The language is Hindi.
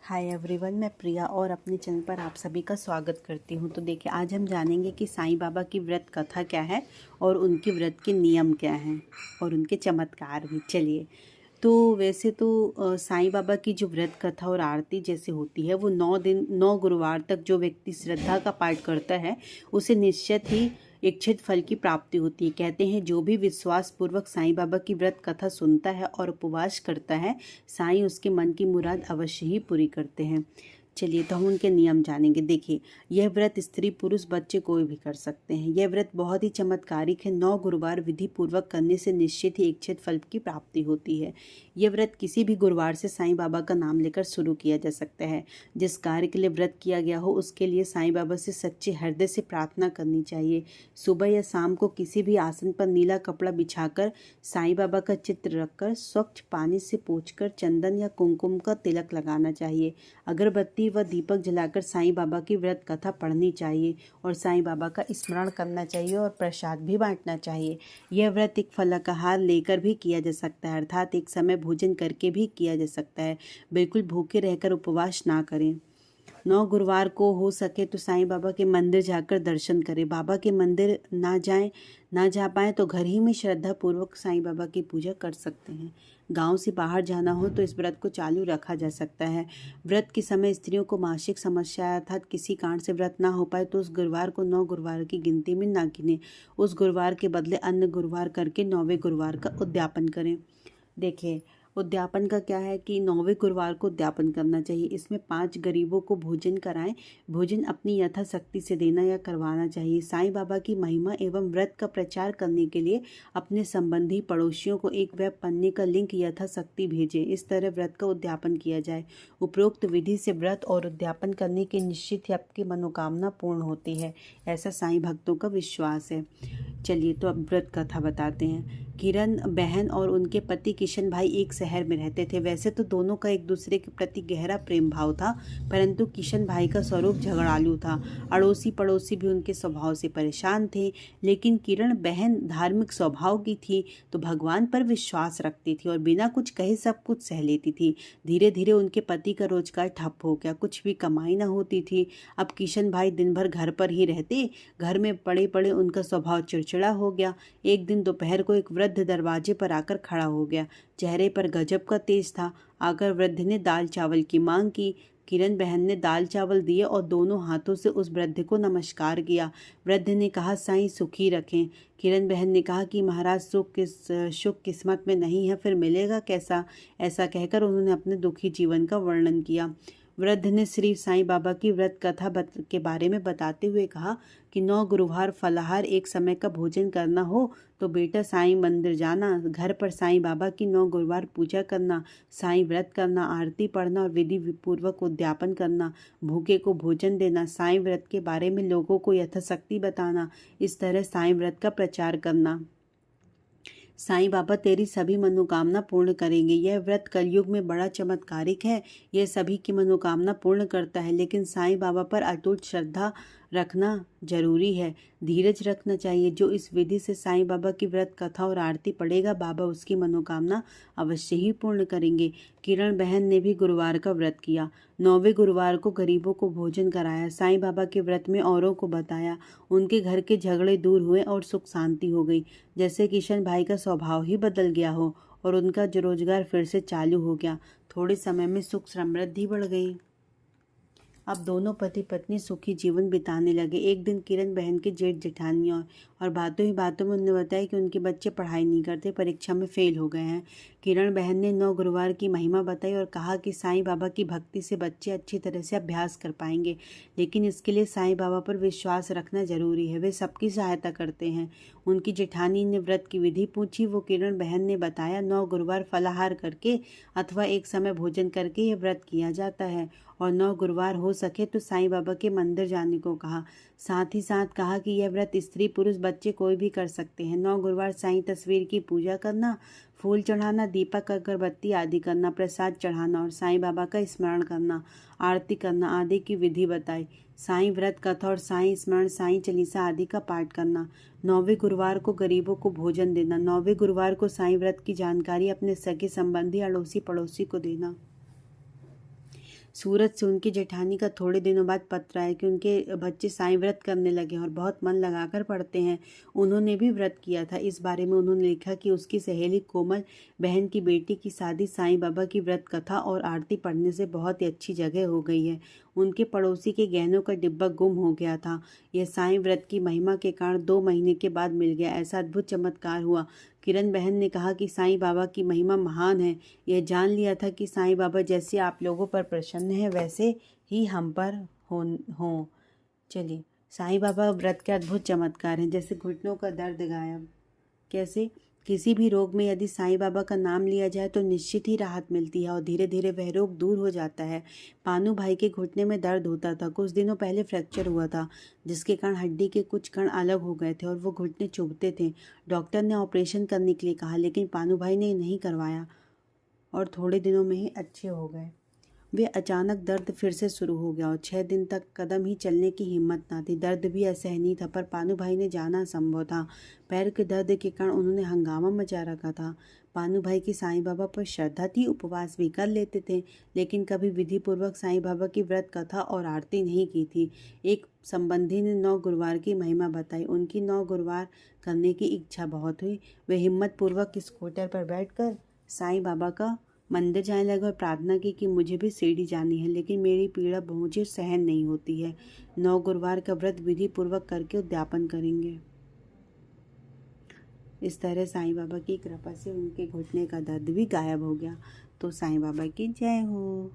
हाय एवरीवन, मैं प्रिया और अपने चैनल पर आप सभी का स्वागत करती हूँ। तो देखिए, आज हम जानेंगे कि साईं बाबा की व्रत कथा क्या है और उनके व्रत के नियम क्या हैं और उनके चमत्कार भी। चलिए, तो वैसे तो साईं बाबा की जो व्रत कथा और आरती जैसे होती है, वो 9 गुरुवार तक जो व्यक्ति श्रद्धा का पाठ करता है उसे निश्चित ही इच्छित फल की प्राप्ति होती है। कहते हैं, जो भी विश्वास पूर्वक साईं बाबा की व्रत कथा सुनता है और उपवास करता है, साईं उसके मन की मुराद अवश्य ही पूरी करते हैं। चलिए, तो हम उनके नियम जानेंगे। देखिए, यह व्रत स्त्री पुरुष बच्चे कोई भी कर सकते हैं। यह व्रत बहुत ही चमत्कारिक है। 9 गुरुवार विधि पूर्वक करने से निश्चित ही इच्छित फल की प्राप्ति होती है। यह व्रत किसी भी गुरुवार से साईं बाबा का नाम लेकर शुरू किया जा सकता है। जिस कार्य के लिए व्रत किया गया हो, उसके लिए साईं बाबा से सच्चे हृदय से प्रार्थना करनी चाहिए। सुबह या शाम को किसी भी आसन पर नीला कपड़ा बिछाकर साईं बाबा का चित्र रखकर स्वच्छ पानी से पोंछकर चंदन या कुमकुम का तिलक लगाना चाहिए। अगरबत्ती व दीपक जलाकर साईं बाबा की व्रत कथा पढ़नी चाहिए और साईं बाबा का स्मरण करना चाहिए और प्रसाद भी बांटना चाहिए। यह व्रत एक फलाहार लेकर भी किया जा सकता है, अर्थात एक समय भोजन करके भी किया जा सकता है। बिल्कुल भूखे रहकर उपवास ना करें। 9 गुरुवार को हो सके तो साईं बाबा के मंदिर जाकर दर्शन करें। बाबा के मंदिर ना जा पाए तो घर ही में श्रद्धा पूर्वक साईं बाबा की पूजा कर सकते हैं। गांव से बाहर जाना हो तो इस व्रत को चालू रखा जा सकता है। व्रत के समय स्त्रियों को मासिक समस्या अर्थात किसी कारण से व्रत ना हो पाए तो उस गुरुवार को 9 गुरुवार की गिनती में ना गिने। उस गुरुवार के बदले अन्य गुरुवार करके 9वें गुरुवार का उद्यापन करें। देखिए, उद्यापन का क्या है कि 9वें गुरुवार को उद्यापन करना चाहिए। इसमें 5 गरीबों को भोजन कराएं। भोजन अपनी यथाशक्ति से देना या करवाना चाहिए। साईं बाबा की महिमा एवं व्रत का प्रचार करने के लिए अपने संबंधी पड़ोसियों को एक वेब पन्ने का लिंक यथाशक्ति भेजें। इस तरह व्रत का उद्यापन किया जाए। उपरोक्त विधि से व्रत और उद्यापन करने की निश्चित ही आपकी मनोकामना पूर्ण होती है, ऐसा साईं भक्तों का विश्वास है। चलिए, तो अब व्रत कथा बताते हैं। किरण बहन और उनके पति किशन भाई एक शहर में रहते थे। वैसे तो दोनों का एक दूसरे के प्रति गहरा प्रेम भाव था, परंतु किशन भाई का स्वरूप झगड़ालू था। अड़ोसी पड़ोसी भी उनके स्वभाव से परेशान थे। लेकिन किरण बहन धार्मिक स्वभाव की थी, तो भगवान पर विश्वास रखती थी और बिना कुछ कहे सब कुछ सह लेती थी। धीरे धीरे उनके पति का रोजगार ठप हो गया, कुछ भी कमाई न होती थी। अब किशन भाई दिन भर घर पर ही रहते। घर में पड़े पड़े उनका स्वभाव चिड़चिड़ा हो गया। एक दिन दोपहर को एक वृद्ध दरवाजे पर आकर खड़ा हो गया। चेहरे पर गजब का तेज था। आकर वृद्ध ने दाल चावल की मांग की। किरण बहन ने दाल चावल दिए और दोनों हाथों से उस वृद्ध को नमस्कार किया। वृद्ध ने कहा, साईं सुखी रखें। किरण बहन ने कहा कि महाराज, सुख किस्मत में नहीं है, फिर मिलेगा कैसा? ऐसा कहकर उन्होंने अपने दुखी जीवन का वर्णन किया। वृद्ध ने श्री साईं बाबा की व्रत कथा के बारे में बताते हुए कहा कि 9 गुरुवार फलाहार एक समय का भोजन करना हो तो बेटा साईं मंदिर जाना, घर पर साईं बाबा की 9 गुरुवार पूजा करना, साईं व्रत करना, आरती पढ़ना और विधि पूर्वक उद्यापन करना, भूखे को भोजन देना, साईं व्रत के बारे में लोगों को यथाशक्ति बताना, इस तरह साईं व्रत का प्रचार करना। साईं बाबा तेरी सभी मनोकामना पूर्ण करेंगे। यह व्रत कलयुग में बड़ा चमत्कारिक है। यह सभी की मनोकामना पूर्ण करता है, लेकिन साईं बाबा पर अटूट श्रद्धा रखना जरूरी है। धीरज रखना चाहिए। जो इस विधि से साईं बाबा की व्रत कथा और आरती पढ़ेगा, बाबा उसकी मनोकामना अवश्य ही पूर्ण करेंगे। किरण बहन ने भी गुरुवार का व्रत किया। 9वें गुरुवार को गरीबों को भोजन कराया। साईं बाबा के व्रत में औरों को बताया। उनके घर के झगड़े दूर हुए और सुख शांति हो गई। जैसे किशन भाई का स्वभाव ही बदल गया हो और उनका जो रोजगार फिर से चालू हो गया। थोड़े समय में सुख समृद्धि बढ़ गई। अब दोनों पति पत्नी सुखी जीवन बिताने लगे। एक दिन किरण बहन के जेठ जेठानी और बातों ही बातों में उन्होंने बताया कि उनके बच्चे पढ़ाई नहीं करते, परीक्षा में फेल हो गए हैं। किरण बहन ने 9 गुरुवार की महिमा बताई और कहा कि साईं बाबा की भक्ति से बच्चे अच्छी तरह से अभ्यास कर पाएंगे, लेकिन इसके लिए साईं बाबा पर विश्वास रखना जरूरी है। वे सबकी सहायता करते हैं। उनकी जेठानी ने व्रत की विधि पूछी। वो किरण बहन ने बताया, 9 गुरुवार फलाहार करके अथवा एक समय भोजन करके यह व्रत किया जाता है और 9 गुरुवार हो सके तो साईं बाबा के मंदिर जाने को कहा। साथ ही साथ कहा कि यह व्रत स्त्री पुरुष बच्चे कोई भी कर सकते हैं। 9 गुरुवार साईं तस्वीर की पूजा करना, फूल चढ़ाना, दीपक अगरबत्ती आदि करना, प्रसाद चढ़ाना और साईं बाबा का स्मरण करना, आरती करना आदि की विधि बताई। साईं व्रत कथा और साईं स्मरण, साईं चालीसा आदि का पाठ करना। 9वें गुरुवार को गरीबों को भोजन देना। 9वें गुरुवार को साईं व्रत की जानकारी अपने सगे संबंधी, अड़ोसी पड़ोसी को देना। सूरत से उनकी जेठानी का थोड़े दिनों बाद पत्र आया कि उनके बच्चे साईं व्रत करने लगे और बहुत मन लगाकर पढ़ते हैं। उन्होंने भी व्रत किया था। इस बारे में उन्होंने लिखा कि उसकी सहेली कोमल बहन की बेटी की शादी साईं बाबा की व्रत कथा और आरती पढ़ने से बहुत ही अच्छी जगह हो गई है। उनके पड़ोसी के गहनों का डिब्बा गुम हो गया था। यह साईं व्रत की महिमा के कारण 2 महीने के बाद मिल गया। ऐसा अद्भुत चमत्कार हुआ। किरण बहन ने कहा कि साईं बाबा की महिमा महान है। यह जान लिया था कि साईं बाबा जैसे आप लोगों पर प्रसन्न है वैसे ही हम पर हों। चलिए, साईं बाबा व्रत के अद्भुत चमत्कार हैं। जैसे घुटनों का दर्द गायब। कैसे? किसी भी रोग में यदि साईं बाबा का नाम लिया जाए तो निश्चित ही राहत मिलती है और धीरे धीरे वह रोग दूर हो जाता है। पानू भाई के घुटने में दर्द होता था। कुछ दिनों पहले फ्रैक्चर हुआ था, जिसके कारण हड्डी के कुछ कण अलग हो गए थे और वो घुटने चुभते थे। डॉक्टर ने ऑपरेशन करने के लिए कहा, लेकिन पानू भाई ने नहीं करवाया और थोड़े दिनों में ही अच्छे हो गए। वे अचानक दर्द फिर से शुरू हो गया और 6 दिन तक कदम ही चलने की हिम्मत ना थी। दर्द भी असहनीय था, पर पानू भाई ने जाना असंभव था। पैर के दर्द के कारण उन्होंने हंगामा मचा रखा था। पानू भाई की साईं बाबा पर श्रद्धा थी, उपवास भी कर लेते थे, लेकिन कभी विधि पूर्वक साईं बाबा की व्रत कथा और आरती नहीं की थी। एक संबंधी ने 9 गुरुवार की महिमा बताई। उनकी 9 गुरुवार करने की इच्छा बहुत हुई। वे हिम्मत पूर्वक स्कूटर पर बैठकर साईं बाबा का मंदिर जाने लगे और प्रार्थना की कि मुझे भी शिरडी जानी है, लेकिन मेरी पीड़ा मुझे सहन नहीं होती है। 9 गुरुवार का व्रत विधि पूर्वक करके उद्यापन करेंगे। इस तरह साईं बाबा की कृपा से उनके घुटने का दर्द भी गायब हो गया। तो साईं बाबा की जय हो।